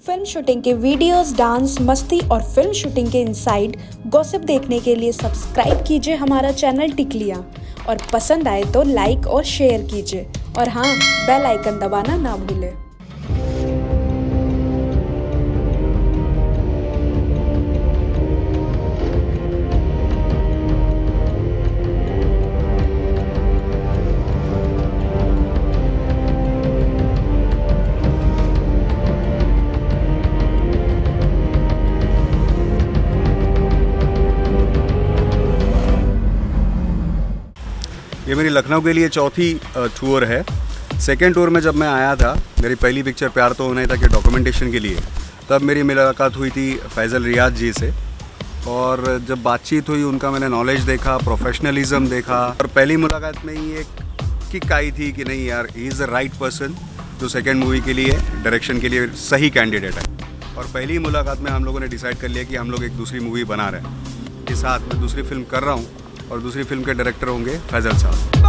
Film shooting के videos, dance, मस्ती और फिल्म शूटिंग के इनसाइड गॉसिप देखने के लिए सब्सक्राइब कीजिए हमारा चैनल टिकलिया और पसंद आए तो लाइक और शेयर कीजिए और हाँ, बेल आइकन दबाना ना भूलें। ये मेरी लखनऊ के लिए चौथी टूर है। सेकेंड टूर में जब मैं आया था, मेरी पहली पिक्चर प्यार तो होना ही था कि डॉक्यूमेंटेशन के लिए, तब मेरी मुलाकात हुई थी फैज़ल रियाज जी से। और जब बातचीत हुई, उनका मैंने नॉलेज देखा, प्रोफेशनलिज्म देखा और पहली मुलाकात में ही एक किक आई थी कि नहीं यार, he is the right person जो सेकेंड मूवी के लिए डायरेक्शन के लिए सही कैंडिडेट है। और पहली मुलाकात में हम लोगों ने डिसाइड कर लिया कि हम लोग एक दूसरी मूवी बना रहे हैं। के साथ मैं दूसरी फिल्म कर रहा हूँ और दूसरी फिल्म के डायरेक्टर होंगे फैज़ल साहब।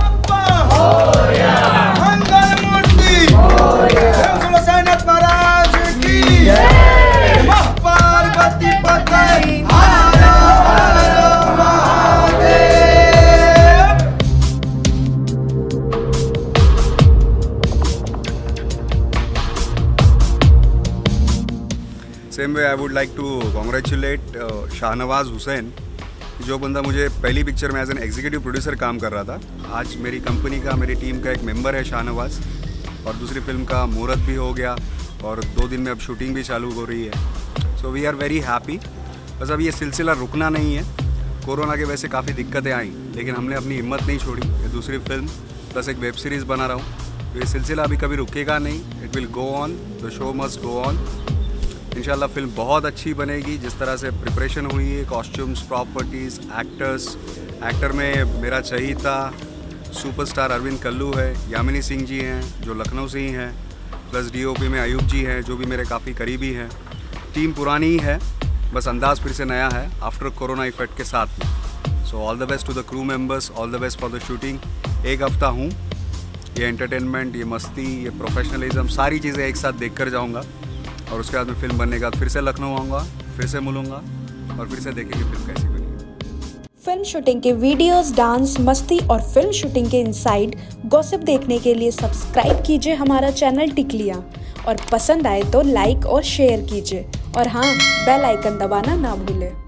Same way I would like to congratulate Shahnawaz Hussain, जो बंदा मुझे पहली पिक्चर में एज एन एग्जीक्यूटिव प्रोड्यूसर काम कर रहा था, आज मेरी कंपनी का, मेरी टीम का एक मेंबर है शाहनवाज। और दूसरी फिल्म का मुहूर्त भी हो गया और 2 दिन में अब शूटिंग भी चालू हो रही है। So we are very happy. बस अब ये सिलसिला रुकना नहीं है। कोरोना के वजह से काफ़ी दिक्कतें आई, लेकिन हमने अपनी हिम्मत नहीं छोड़ी। ये दूसरी फिल्म प्लस एक वेब सीरीज़ बना रहा हूँ, तो ये सिलसिला अभी कभी रुकेगा नहीं। It will go on, the show must go on. इंशाल्लाह फिल्म बहुत अच्छी बनेगी। जिस तरह से प्रिपरेशन हुई है, कॉस्ट्यूम्स, प्रॉपर्टीज़, एक्टर में मेरा चहीता सुपरस्टार अरविंद कल्लू है, यामिनी सिंह जी हैं जो लखनऊ से ही हैं, प्लस डीओपी में अयूब जी हैं जो भी मेरे काफ़ी करीबी हैं। टीम पुरानी ही है, बस अंदाज़ फिर से नया है आफ्टर कोरोना इफेक्ट के साथ में। So all the best to the crew members, all the best for the shooting. 1 हफ्ता हूँ, ये एंटरटेनमेंट, ये मस्ती, ये प्रोफेशनलिज्म, सारी चीज़ें एक साथ देख कर जाऊँगा। और उसके बाद में फिल्म बनने के बाद फिर से लखनऊ आऊँगा, फिर से मिलूँगा और फिर से देखेंगे फिल्म कैसी बनी। फिल्म शूटिंग के वीडियोस, डांस, मस्ती और फिल्म शूटिंग के इनसाइड गॉसिप देखने के लिए सब्सक्राइब कीजिए हमारा चैनल टिकलिया और पसंद आए तो लाइक और शेयर कीजिए और हाँ, बेल आइकन दबाना ना भूलें।